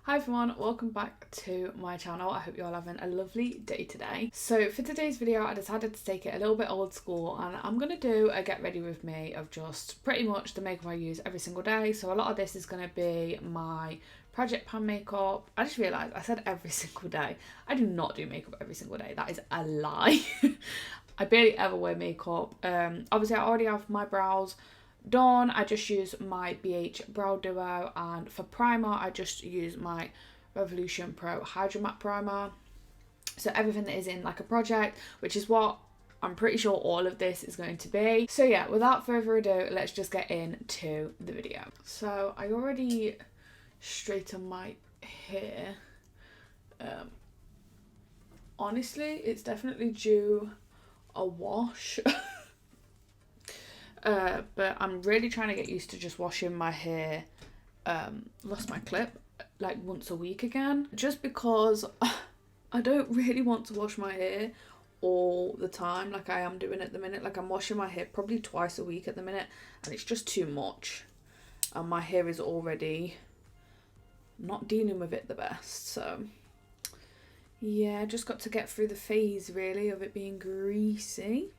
Hi everyone, welcome back to my channel. I hope you're all having a lovely day today. So for today's video, I decided to take it a little bit old school and I'm going to do a get ready with me of just pretty much the makeup I use every single day. So a lot of this is going to be my project pan makeup. I just realised I said every single day. I do not do makeup every single day. That is a lie. I barely ever wear makeup. Obviously I already have my brows done. I just use my BH Brow Duo, and for primer I just use my Revolution Pro Hydro Matte Primer. So everything that is in like a project, which is what I'm pretty sure all of this is going to be. So yeah, without further ado, let's just get into the video. So I already straightened my hair. Honestly, it's definitely due a wash. But I'm really trying to get used to just washing my hair, lost my clip, like once a week again. Just because I don't really want to wash my hair all the time like I am doing at the minute. Like I'm washing my hair probably twice a week at the minute and it's just too much. And my hair is already not dealing with it the best. So yeah, just got to get through the phase really of it being greasy.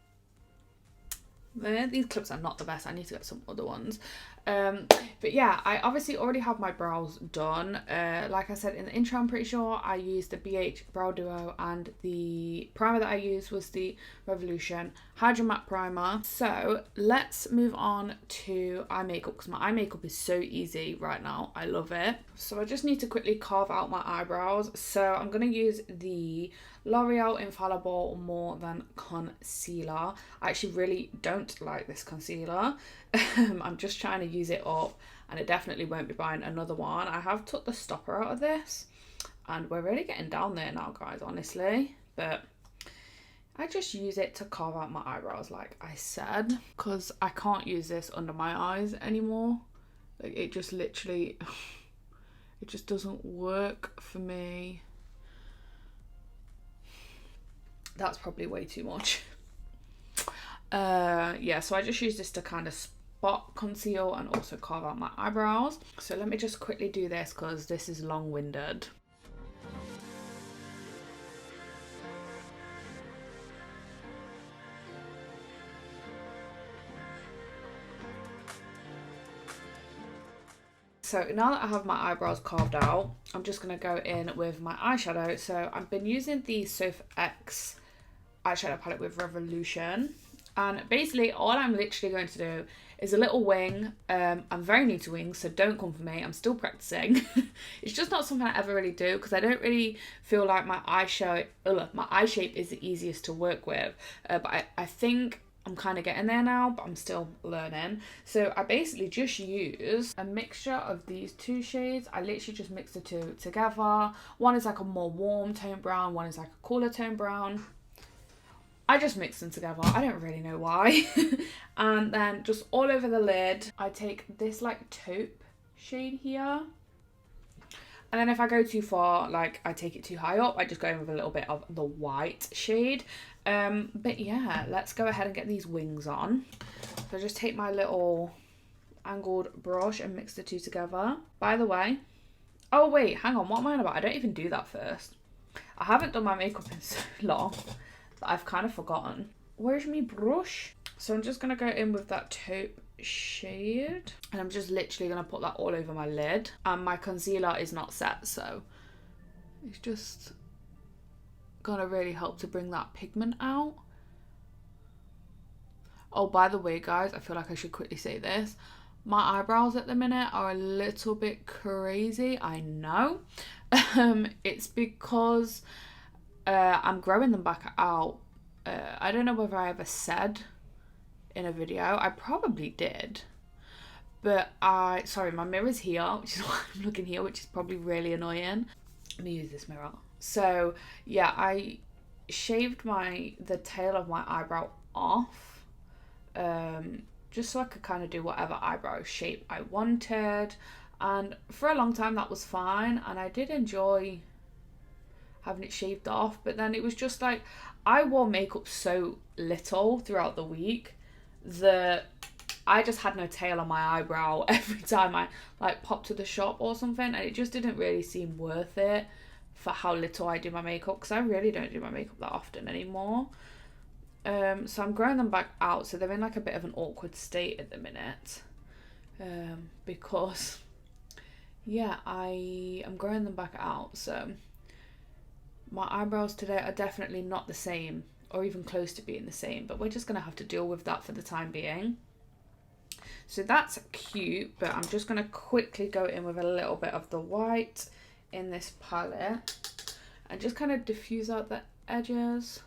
There, these clips are not the best. I need to get some other ones. But yeah, I obviously already have my brows done. Like I said in the intro, I'm pretty sure I used the BH Brow Duo, and the primer that I used was the Revolution Hydro Matte Primer. So let's move on to eye makeup, because my eye makeup is so easy right now. I love it. So I just need to quickly carve out my eyebrows. So I'm going to use the L'Oreal Infallible More Than Concealer. I actually really don't like this concealer. I'm just trying to use it up, and it definitely won't be buying another one. I have took the stopper out of this and we're really getting down there now, guys, honestly. But I just use it to carve out my eyebrows, like I said, because I can't use this under my eyes anymore. Like it just literally it just doesn't work for me. That's probably way too much. Yeah, so I just use this to kind of spot conceal and also carve out my eyebrows. So let me just quickly do this because this is long-winded. So now that I have my eyebrows carved out, I'm just going to go in with my eyeshadow. So I've been using the Sofa X eyeshadow palette with Revolution. And basically all I'm literally going to do is a little wing. I'm very new to wings, so don't come for me. I'm still practicing. It's just not something I ever really do because I don't really feel like my eye shape is the easiest to work with. But I think I'm kind of getting there now, but I'm still learning. So I basically just use a mixture of these two shades. I literally just mix the two together. One is like a more warm tone brown, one is like a cooler tone brown. I just mix them together. I don't really know why. And then just all over the lid, I take this like taupe shade here. And then if I go too far, like I take it too high up, I just go in with a little bit of the white shade. But yeah, let's go ahead and get these wings on. So just take my little angled brush and mix the two together. By the way, oh wait, hang on, what am I on about? I don't even do that first. I haven't done my makeup in so long that I've kind of forgotten. Where's my brush? So I'm just going to go in with that taupe shade. And I'm just literally going to put that all over my lid. And my concealer is not set, so it's just going to really help to bring that pigment out. Oh, by the way, guys, I feel like I should quickly say this. My eyebrows at the minute are a little bit crazy, I know. It's because I'm growing them back out. I don't know whether I ever said in a video. I probably did. But sorry, my mirror's here, which is why I'm looking here, which is probably really annoying. Let me use this mirror. So yeah, I shaved the tail of my eyebrow off. Just so I could kind of do whatever eyebrow shape I wanted. And for a long time that was fine. And I did enjoy having it shaved off, but then it was just like I wore makeup so little throughout the week that I just had no tail on my eyebrow every time I like popped to the shop or something, and it just didn't really seem worth it for how little I do my makeup, because I really don't do my makeup that often anymore. So I'm growing them back out, so they're in like a bit of an awkward state at the minute, because yeah, I am growing them back out. So my eyebrows today are definitely not the same, or even close to being the same, but we're just gonna have to deal with that for the time being. So that's cute, but I'm just gonna quickly go in with a little bit of the white in this palette and just kind of diffuse out the edges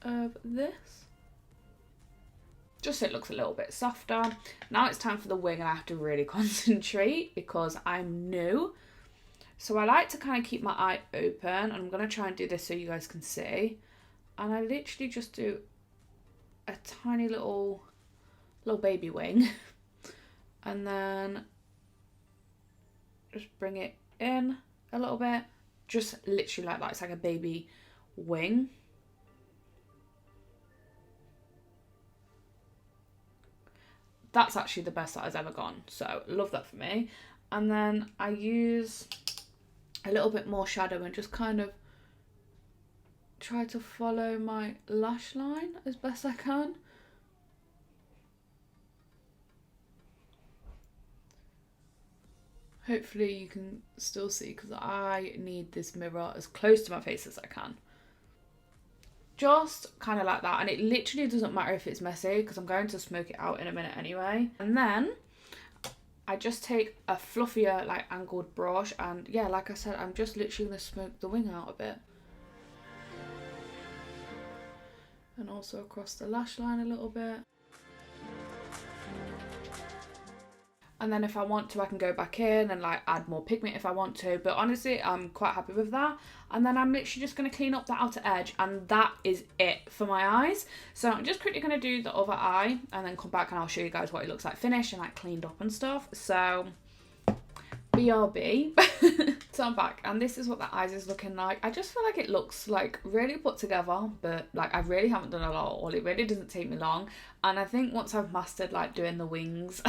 of this, just so it looks a little bit softer. Now it's time for the wing, and I have to really concentrate because I'm new. So I like to kind of keep my eye open, and I'm going to try and do this so you guys can see. And I literally just do a tiny little baby wing. And then just bring it in a little bit. Just literally like that. It's like a baby wing. That's actually the best that has ever gone. So love that for me. And then I use a little bit more shadow and just kind of try to follow my lash line as best I can. Hopefully you can still see, because I need this mirror as close to my face as I can. Just kind of like that, and it literally doesn't matter if it's messy because I'm going to smoke it out in a minute anyway. And then I just take a fluffier like angled brush, and yeah, like I said, I'm just literally going to smoke the wing out a bit. And also across the lash line a little bit. And then if I want to, I can go back in and like add more pigment if I want to. But honestly, I'm quite happy with that. And then I'm literally just going to clean up the outer edge. And that is it for my eyes. So I'm just quickly going to do the other eye and then come back and I'll show you guys what it looks like finished and like cleaned up and stuff. So BRB. So I'm back, and this is what the eyes is looking like. I just feel like it looks like really put together, but like I really haven't done a lot at all. It really doesn't take me long, and I think once I've mastered like doing the wings,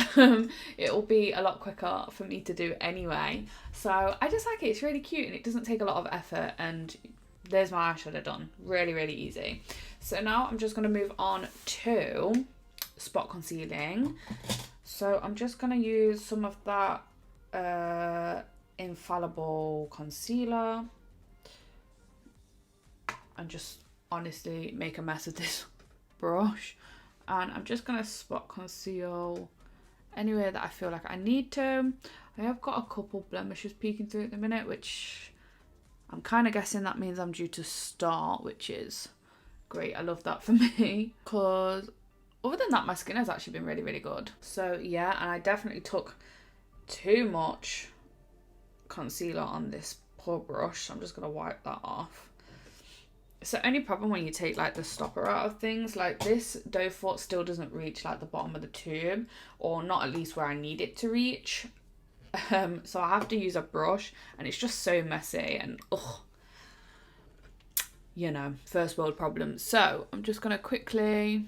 it'll be a lot quicker for me to do anyway. So I just like it. It's really cute and it doesn't take a lot of effort, and there's my eyeshadow done. Really, really easy. So now I'm just going to move on to spot concealing. So I'm just going to use some of that infallible concealer and just honestly make a mess of this brush, and I'm just gonna spot conceal anywhere that I feel like I need to. I have got a couple blemishes peeking through at the minute, which I'm kind of guessing that means I'm due to start, which is great. I love that for me, because other than that my skin has actually been really, really good. So yeah, and I definitely took too much concealer on this poor brush, so I'm just gonna wipe that off. It's the only problem when you take like the stopper out of things. Like this doe foot still doesn't reach like the bottom of the tube, or not at least where I need it to reach. So I have to use a brush, and it's just so messy and ugh, you know, first world problems. So I'm just gonna quickly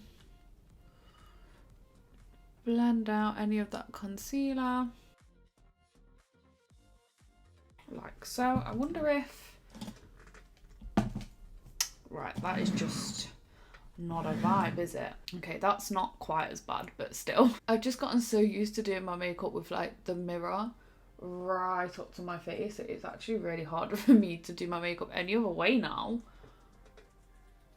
blend out any of that concealer. Like so. I wonder if, right, that is just not a vibe, is it? Okay, that's not quite as bad, but still. I've just gotten so used to doing my makeup with like the mirror right up to my face. It's actually really hard for me to do my makeup any other way now,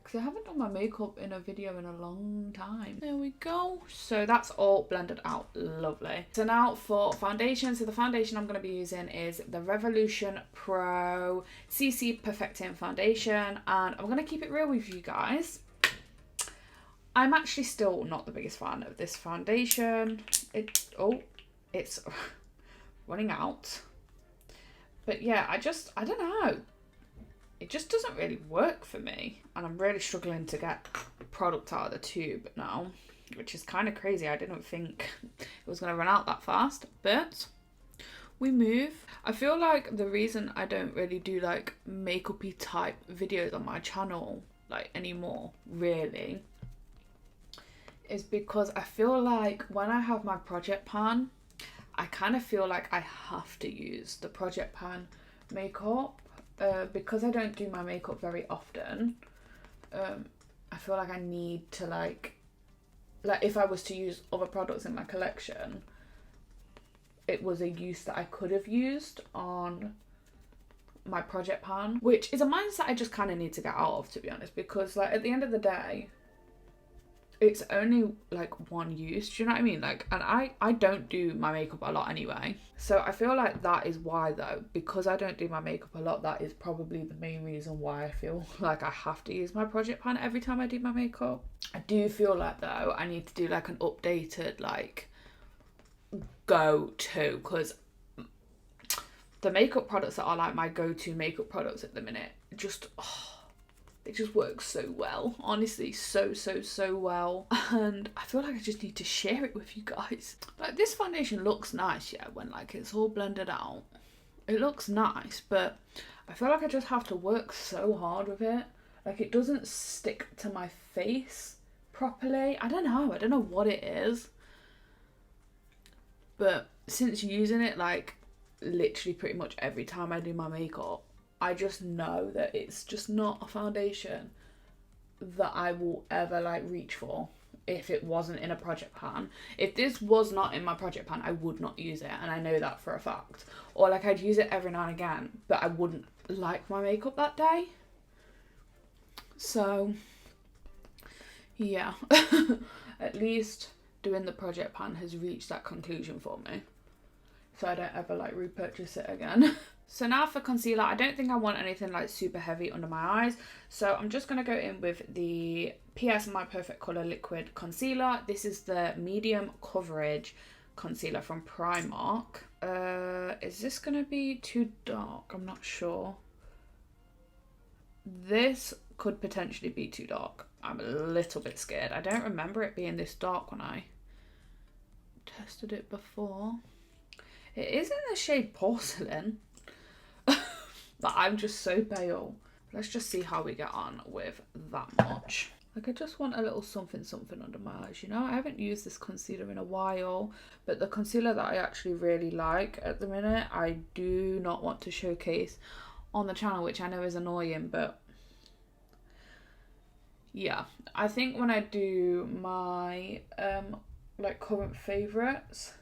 because I haven't done my makeup in a video in a long time. There we go. So that's all blended out. Lovely. So now for foundation. So the foundation I'm going to be using is the Revolution Pro CC Perfecting Foundation, and I'm going to keep it real with you guys. I'm actually still not the biggest fan of this foundation. It's running out. But yeah, I don't know. It just doesn't really work for me, and I'm really struggling to get product out of the tube now, which is kind of crazy. I didn't think it was going to run out that fast, but we move. I feel like the reason I don't really do like makeup-y type videos on my channel like anymore, really, is because I feel like when I have my project pan, I kind of feel like I have to use the project pan makeup because I don't do my makeup very often. I feel like I need to like if I was to use other products in my collection, it was a use that I could have used on my project pan, which is a mindset I just kind of need to get out of, to be honest, because like at the end of the day, it's only like one use, do you know what I mean? Like, and I don't do my makeup a lot anyway, so I feel like that is why, though, because I don't do my makeup a lot, that is probably the main reason why I feel like I have to use my project pan every time I do my makeup. I do feel like, though, I need to do like an updated like go-to, because the makeup products that are like my go-to makeup products at the minute just it just works so well, honestly, so well, and I feel like I just need to share it with you guys. Like, this foundation looks nice, yeah, when like it's all blended out, it looks nice, but I feel like I just have to work so hard with it. Like, it doesn't stick to my face properly. I don't know what it is, but since using it like literally pretty much every time I do my makeup, I just know that it's just not a foundation that I will ever like reach for if it wasn't in a project pan. If this was not in my project pan, I would not use it, and I know that for a fact. Or like, I'd use it every now and again, but I wouldn't like my makeup that day. So yeah, at least doing the project pan has reached that conclusion for me, so I don't ever like repurchase it again. So now for concealer, I don't think I want anything like super heavy under my eyes, so I'm just going to go in with the PS My Perfect Colour Liquid Concealer. This is the medium coverage concealer from Primark. Is this going to be too dark? I'm not sure. This could potentially be too dark. I'm a little bit scared. I don't remember it being this dark when I tested it before. It is in the shade Porcelain, but I'm just so pale. Let's just see how we get on with that much. Like, I just want a little something under my eyes, you know? I haven't used this concealer in a while, but the concealer that I actually really like at the minute, I do not want to showcase on the channel, which I know is annoying, but yeah. I think when I do my like current favourites,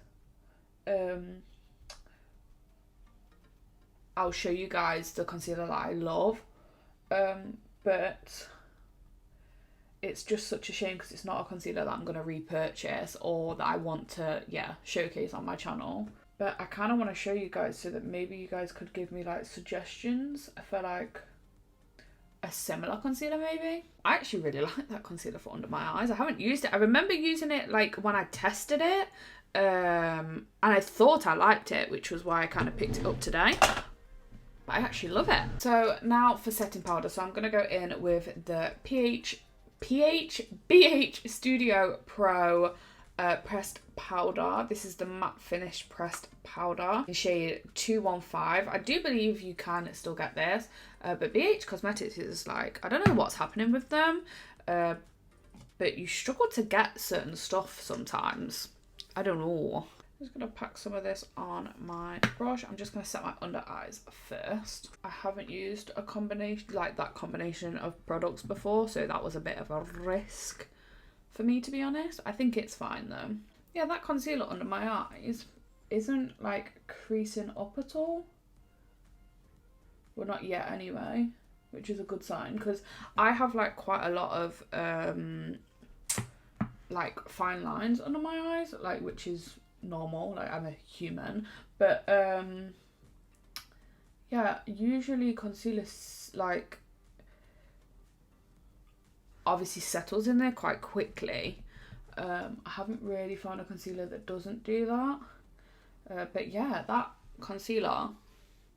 I'll show you guys the concealer that I love, but it's just such a shame because it's not a concealer that I'm going to repurchase or that I want to, yeah, showcase on my channel. But I kind of want to show you guys so that maybe you guys could give me like suggestions for like a similar concealer maybe. I actually really like that concealer for under my eyes. I haven't used it. I remember using it like when I tested it, and I thought I liked it, which was why I kind of picked it up today. But I actually love it. So now for setting powder. So I'm going to go in with the BH Studio Pro pressed powder. This is the matte finish pressed powder in shade 215. I do believe you can still get this, but BH Cosmetics is like, I don't know what's happening with them, but you struggle to get certain stuff sometimes. I don't know. I'm just going to pack some of this on my brush. I'm just going to set my under eyes first. I haven't used a combination, like that combination of products before, so that was a bit of a risk for me, to be honest. I think it's fine though. Yeah, that concealer under my eyes isn't like creasing up at all. Well, not yet anyway, which is a good sign, because I have like quite a lot of like fine lines under my eyes, like, which is normal, like I'm a human, but yeah, usually concealer like obviously settles in there quite quickly. I haven't really found a concealer that doesn't do that, but yeah, that concealer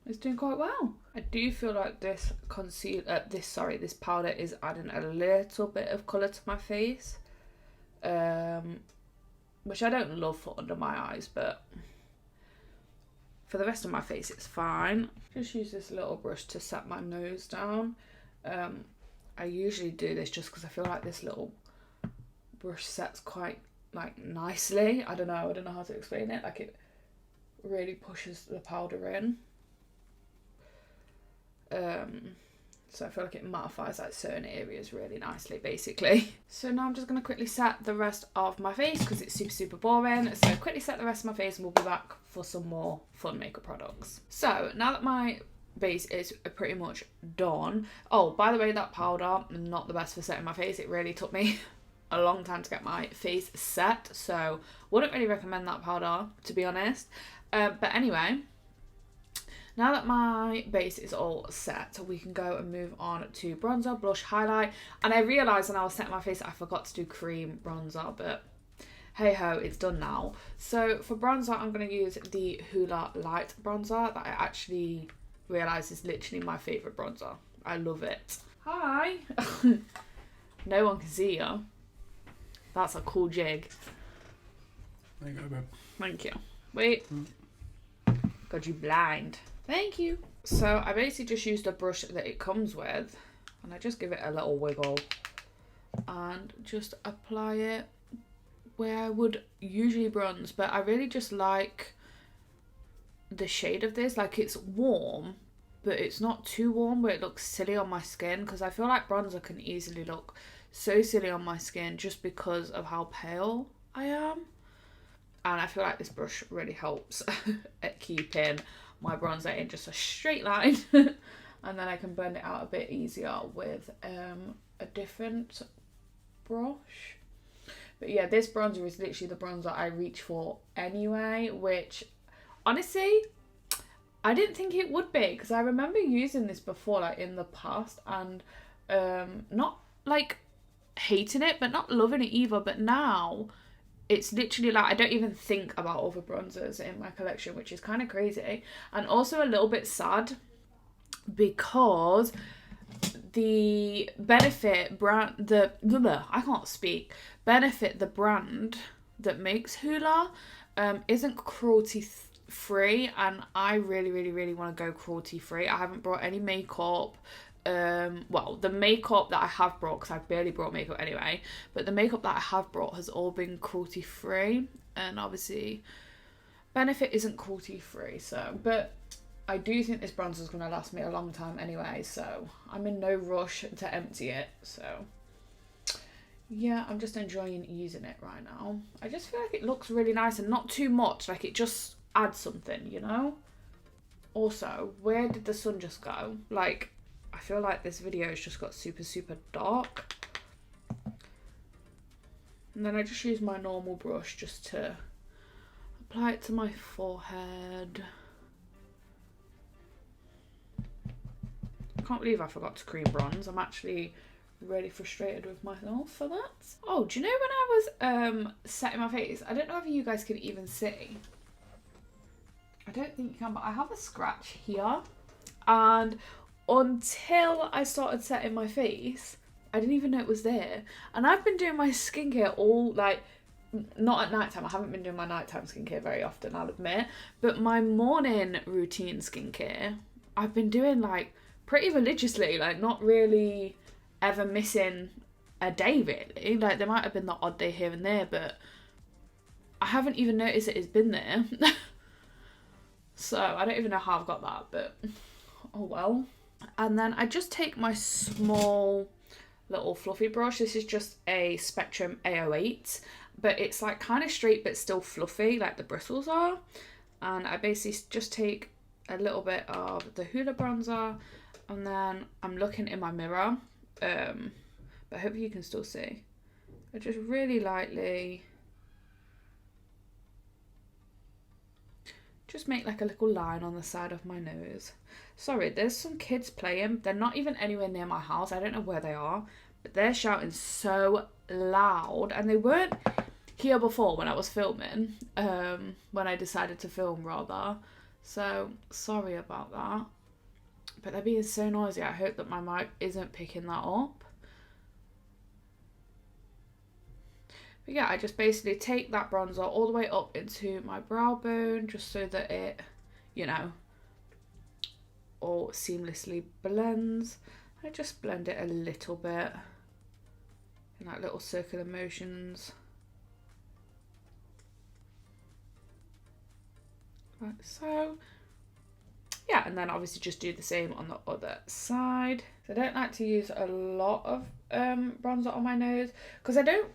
is doing quite well. I do feel like this this powder is adding a little bit of colour to my face, which I don't love for under my eyes, but for the rest of my face it's fine. Just use this little brush to set my nose down. I usually do this just because I feel like this little brush sets quite like nicely. I don't know how to explain it. Like it really pushes the powder in. So I feel like it mattifies like certain areas really nicely, basically. So now I'm just going to quickly set the rest of my face because it's super boring. So quickly set the rest of my face and we'll be back for some more fun makeup products. So now that my base is pretty much done. Oh, by the way, that powder, not the best for setting my face. It really took me a long time to get my face set. So wouldn't really recommend that powder, to be honest. But anyway, now that my base is all set, we can go and move on to bronzer, blush, highlight. And I realised when I was setting my face, I forgot to do cream bronzer, but hey ho, it's done now. So for bronzer, I'm going to use the Hoola Light bronzer that I actually realised is literally my favourite bronzer. I love it. Hi! No one can see you. That's a cool jig. There you go, babe. Thank you. Wait. God, you blind. Thank you. So I basically just used a brush that it comes with and I just give it a little wiggle and just apply it where I would usually bronze, but I really just like the shade of this. Like it's warm, but it's not too warm where it looks silly on my skin, because I feel like bronzer can easily look so silly on my skin just because of how pale I am. And I feel like this brush really helps at keeping my bronzer in just a straight line. And then I can blend it out a bit easier with a different brush. But yeah, this bronzer is literally the bronzer I reach for anyway, which honestly, I didn't think it would be, because I remember using this before, like in the past, and not like hating it, but not loving it either. But now it's literally like I don't even think about other bronzers in my collection, which is kind of crazy and also a little bit sad, because the Benefit brand, the brand that makes Hoola isn't cruelty free, and I really want to go cruelty free. I haven't brought any makeup. Well, the makeup that I have brought, because I've barely brought makeup anyway, but the makeup that I have brought has all been cruelty free, and obviously Benefit isn't cruelty free. So, but I do think this bronzer is going to last me a long time anyway, so I'm in no rush to empty it. So yeah, I'm just enjoying using it right now. I just feel like it looks really nice and not too much, like it just adds something, you know. Also, where did the sun just go? Like, I feel like this video has just got super dark. And then I just use my normal brush just to apply it to my forehead. I can't believe I forgot to cream bronze. I'm actually really frustrated with myself for that. Oh, do you know when I was setting my face, I don't know if you guys can even see. I don't think you can, but I have a scratch here. And until I started setting my face, I didn't even know it was there. And I've been doing my skincare all, like, not at night time. I haven't been doing my nighttime skincare very often, I'll admit. But my morning routine skincare, I've been doing, like, pretty religiously. Like, not really ever missing a day, really. Like, there might have been the odd day here and there, but I haven't even noticed that it's been there. So, I don't even know how I've got that, but oh well. And then I just take my small little fluffy brush. This is just a Spectrum A08, but it's like kind of straight but still fluffy like the bristles are. And I basically just take a little bit of the Hoola bronzer, and then I'm looking in my mirror, but hopefully you can still see. I just really lightly just make like a little line on the side of my nose. Sorry, there's some kids playing. They're not even anywhere near my house. I don't know where they are, but they're shouting so loud, and they weren't here before when I was filming, when I decided to film rather. So sorry about that, but they're being so noisy. I hope that my mic isn't picking that up. But yeah, I just basically take that bronzer all the way up into my brow bone, just so that it, you know, all seamlessly blends. I just blend it a little bit. in like little circular motions. Like so. Yeah, and then obviously just do the same on the other side. So I don't like to use a lot of bronzer on my nose because I don't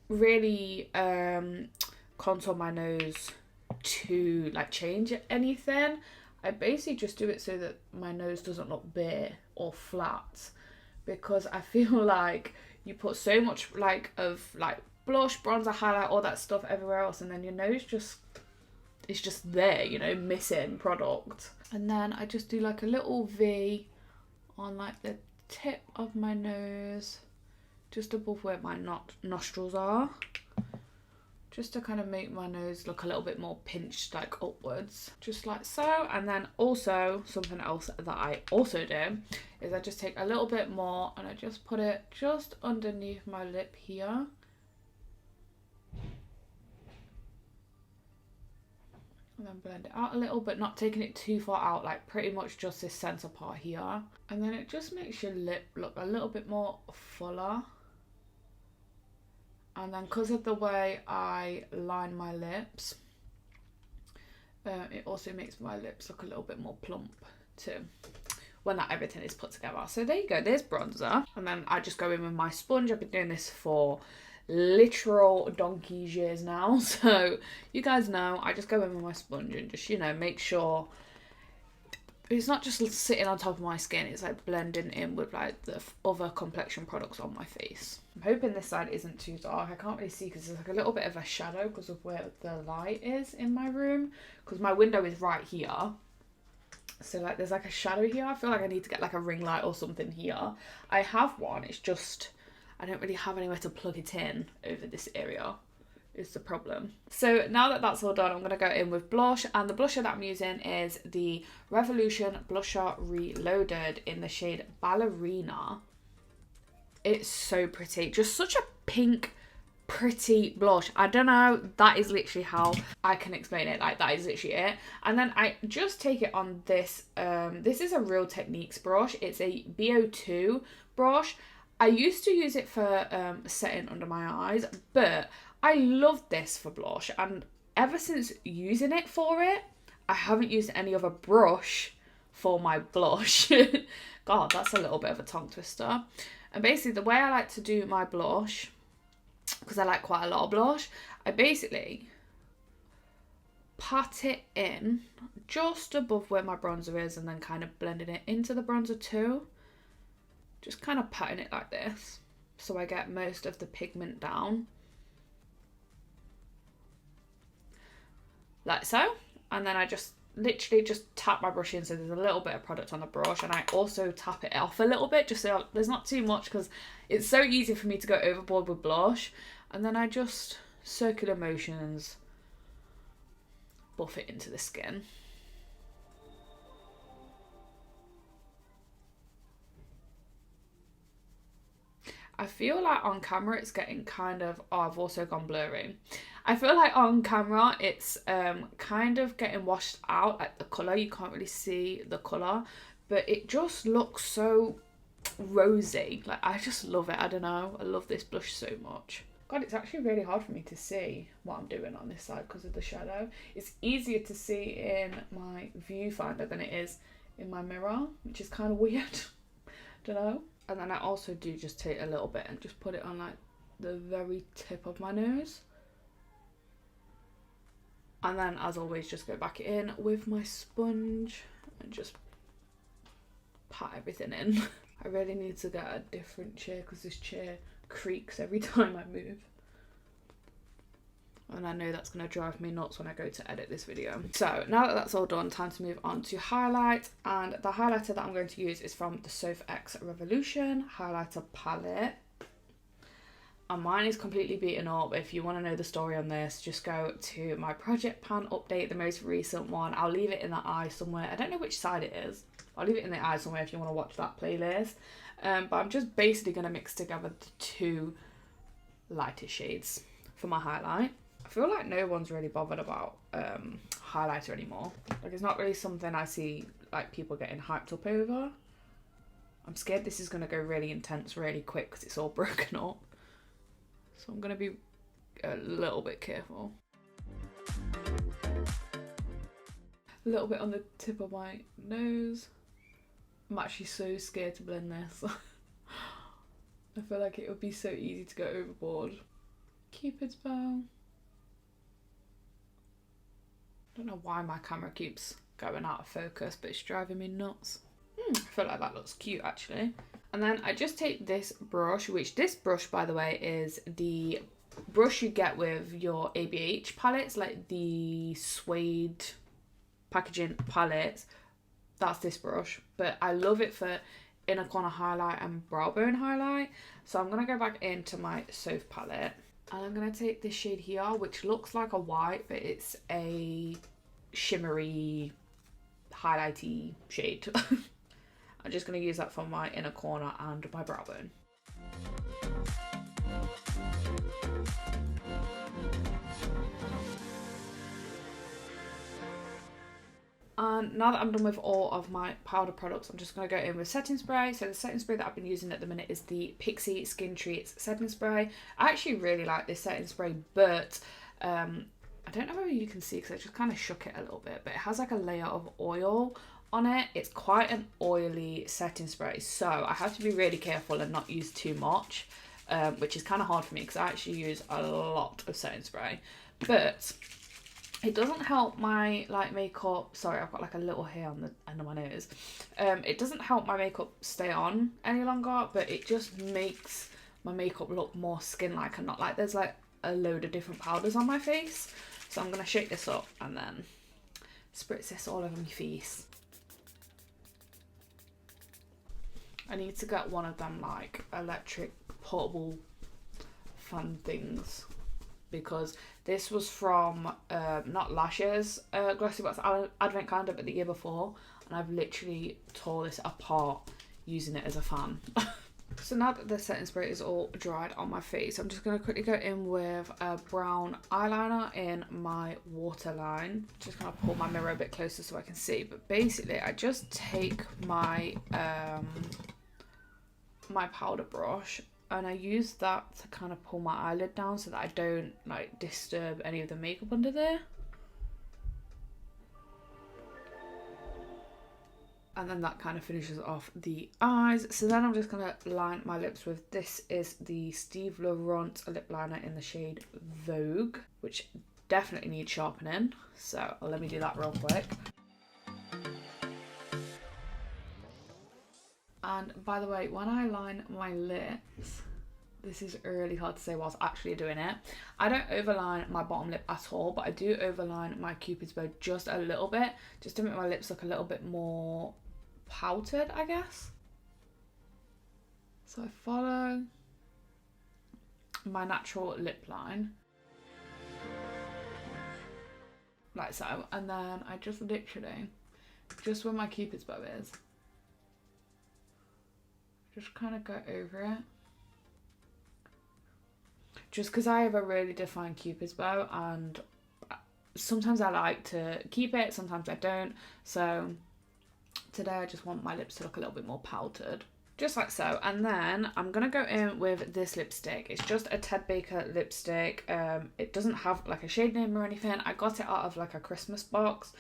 really contour my nose to like change anything. I basically just do it so that my nose doesn't look bare or flat, because I feel like you put so much like blush, bronzer, highlight, all that stuff everywhere else, and then your nose just is just there, you know, missing product. And then I just do like a little V on like the tip of my nose, just above where my nostrils are, just to kind of make my nose look a little bit more pinched, like upwards, just like so. And then also something else that I also do is I just take a little bit more and I just put it just underneath my lip here. And then blend it out a little, but not taking it too far out, like pretty much just this centre part here. And then it just makes your lip look a little bit more fuller. And then because of the way I line my lips, it also makes my lips look a little bit more plump too, when that everything is put together. So there you go, there's bronzer. And then I just go in with my sponge. I've been doing this for literal donkey's years now, so you guys know I just go in with my sponge and just, you know, make sure it's not just sitting on top of my skin, it's like blending in with like the other complexion products on my face. I'm hoping this side isn't too dark. I can't really see because there's like a little bit of a shadow because of where the light is in my room, because my window is right here, so like there's like a shadow here. I feel like I need to get like a ring light or something here. I have one, it's just I don't really have anywhere to plug it in over this area is the problem. So now that that's all done, I'm going to go in with blush, and the blusher that I'm using is the Revolution Blusher Reloaded in the shade Ballerina. It's so pretty, just such a pink pretty blush. I don't know, that is literally how I can explain it, like that is literally it. And then I just take it on this this is a Real Techniques brush. It's a BO2 brush. I used to use it for setting under my eyes, but I love this for blush, and ever since using it for it, I haven't used any other brush for my blush. God, that's a little bit of a tongue twister. And basically the way I like to do my blush, because I like quite a lot of blush, I basically pat it in just above where my bronzer is and then kind of blending it into the bronzer too. Just kind of patting it like this so I get most of the pigment down. Like so. And then I just literally just tap my brush in so there's a little bit of product on the brush, and I also tap it off a little bit just so there's not too much, because it's so easy for me to go overboard with blush. And then I just circular motions buff it into the skin. I feel like on camera it's getting kind of, oh, I've also gone blurry. I feel like on camera it's kind of getting washed out, like the colour, you can't really see the colour, but it just looks so rosy. Like I just love it, I don't know, I love this blush so much. God, it's actually really hard for me to see what I'm doing on this side because of the shadow. It's easier to see in my viewfinder than it is in my mirror, which is kind of weird. Don't know. And then I also do just take a little bit and just put it on like the very tip of my nose. And then as always just go back in with my sponge and just pat everything in. I really need to get a different chair because this chair creaks every time I move. And I know that's going to drive me nuts when I go to edit this video. So now that that's all done, time to move on to highlight. And the highlighter that I'm going to use is from the Soph X Revolution highlighter palette. And mine is completely beaten up. If you want to know the story on this, just go to my project pan update, the most recent one. I'll leave it in the eye somewhere. I don't know which side it is. I'll leave it in the eye somewhere if you want to watch that playlist. But I'm just basically going to mix together the two lighter shades for my highlight. I feel like no one's really bothered about highlighter anymore. Like it's not really something I see like people getting hyped up over. I'm scared this is going to go really intense really quick because it's all broken up. So I'm going to be a little bit careful. A little bit on the tip of my nose. I'm actually so scared to blend this. I feel like it would be so easy to go overboard. Cupid's bow. I don't know why my camera keeps going out of focus, but it's driving me nuts. I feel like that looks cute actually. And then I just take this brush, which this brush, by the way, is the brush you get with your ABH palettes, like the suede packaging palettes. That's this brush, but I love it for inner corner highlight and brow bone highlight. So I'm going to go back into my Soph palette and I'm going to take this shade here, which looks like a white, but it's a shimmery highlighty shade. I'm just going to use that for my inner corner and my brow bone. And now that I'm done with all of my powder products, I'm just going to go in with setting spray. So the setting spray that I've been using at the minute is the Pixi Skin Treats setting spray. I actually really like this setting spray, but I don't know whether you can see because I just kind of shook it a little bit, but it has like a layer of oil on it. It's quite an oily setting spray, so I have to be really careful and not use too much, which is kind of hard for me because I actually use a lot of setting spray. But it doesn't help my like makeup. Sorry, I've got like a little hair on the end of my nose. It doesn't help my makeup stay on any longer, but it just makes my makeup look more skin-like and not like there's like a load of different powders on my face. So I'm gonna shake this up and then spritz this all over my face. I need to get one of them like electric portable fan things, because this was from not last year's Glossy Box Advent Calendar, but the year before, and I've literally tore this apart using it as a fan. So now that the setting spray is all dried on my face, I'm just going to quickly go in with a brown eyeliner in my waterline. Just going to pull my mirror a bit closer so I can see, but basically I just take my my powder brush and I use that to kind of pull my eyelid down so that I don't like disturb any of the makeup under there. And then that kind of finishes off the eyes. So then I'm just going to line my lips with, this is the Steve Laurent lip liner in the shade Vogue, which definitely needs sharpening. So let me do that real quick. And by the way, when I line my lips, this is really hard to say whilst actually doing it. I don't overline my bottom lip at all, but I do overline my Cupid's bow just a little bit, just to make my lips look a little bit more pouted, I guess. So I follow my natural lip line, like so, and then I just literally, just where my Cupid's bow is, just kind of go over it. Just because I have a really defined Cupid's bow, and sometimes I like to keep it, sometimes I don't. So today I just want my lips to look a little bit more pouted, just like so. And then I'm gonna go in with this lipstick. It's just a Ted Baker lipstick. It doesn't have like a shade name or anything. I got it out of like a Christmas box,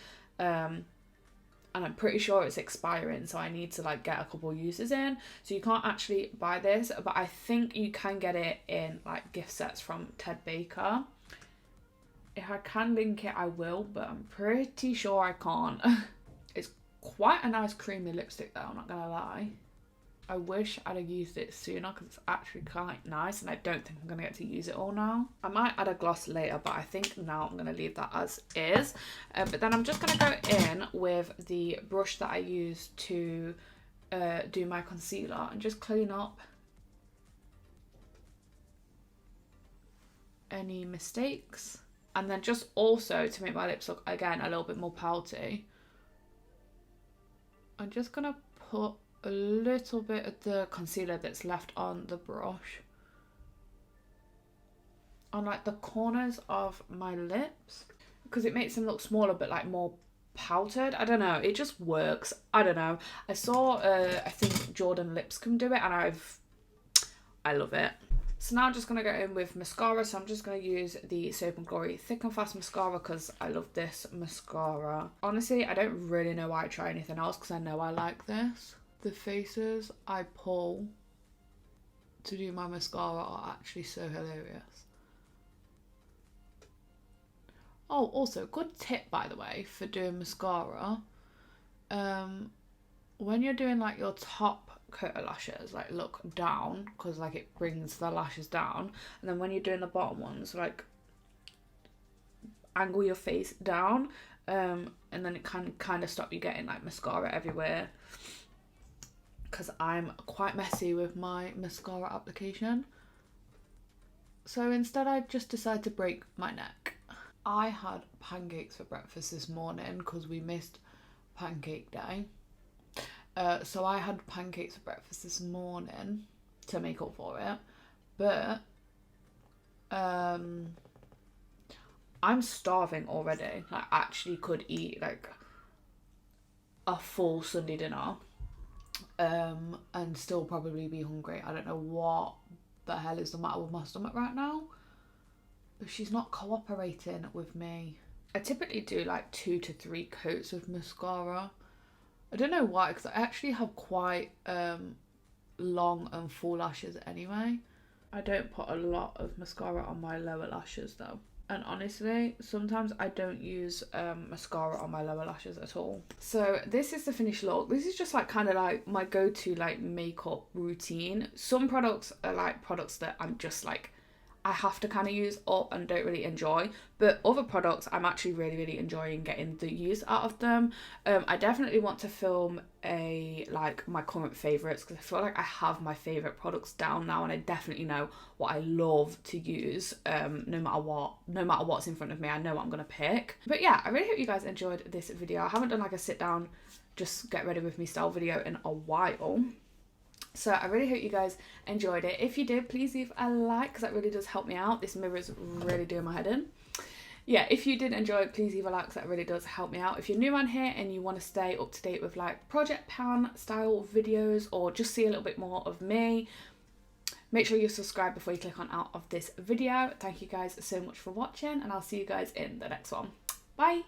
and I'm pretty sure it's expiring, so I need to like get a couple uses in. So you can't actually buy this, but I think you can get it in like gift sets from Ted Baker. If I can link it, I will, but I'm pretty sure I can't. It's quite a nice creamy lipstick though, I'm not gonna lie. I wish I'd have used it sooner because it's actually quite nice, and I don't think I'm going to get to use it all now. I might add a gloss later, but I think now I'm going to leave that as is. But then I'm just going to go in with the brush that I use to do my concealer and just clean up any mistakes. And then just also to make my lips look, again, a little bit more pouty, I'm just going to put a little bit of the concealer that's left on the brush on like the corners of my lips, because it makes them look smaller but like more pouted. I don't know, it just works. I don't know, I saw I think Jordan Lipscomb do it, and I love it. So now I'm just going to go in with mascara. So I'm just going to use the Soap & Glory Thick and Fast Mascara because I love this mascara. Honestly, I don't really know why I try anything else because I know I like this. The faces I pull to do my mascara are actually so hilarious. Oh, also, good tip, by the way, for doing mascara. When you're doing like your top coat of lashes, like look down because like it brings the lashes down, and then when you're doing the bottom ones, like angle your face down, and then it can kind of stop you getting like mascara everywhere. Because I'm quite messy with my mascara application. So instead I just decided to break my neck. I had pancakes for breakfast this morning because we missed pancake day. So I had pancakes for breakfast this morning to make up for it. But I'm starving already. I actually could eat like a full Sunday dinner. And still probably be hungry. I don't know what the hell is the matter with my stomach right now, but she's not cooperating with me. I typically do like 2 to 3 coats of mascara. I don't know why, because I actually have quite long and full lashes anyway. I don't put a lot of mascara on my lower lashes though. And honestly, sometimes I don't use mascara on my lower lashes at all. So this is the finished look. This is just like kind of like my go-to like makeup routine. Some products are like products that I'm just like, I have to kind of use up and don't really enjoy. But other products I'm actually really enjoying getting the use out of them. I definitely want to film like my current favourites because I feel like I have my favourite products down now and I definitely know what I love to use. No matter what's in front of me, I know what I'm going to pick. But yeah, I really hope you guys enjoyed this video. I haven't done like a sit down, just get ready with me style video in a while. So I really hope you guys enjoyed it. If you did, please leave a like because that really does help me out. This mirror is really doing my head in. Yeah, if you did enjoy it, please leave a like because that really does help me out. If you're new on here and you want to stay up to date with like project pan style videos or just see a little bit more of me, make sure you subscribe before you click on out of this video. Thank you guys so much for watching and I'll see you guys in the next one. Bye!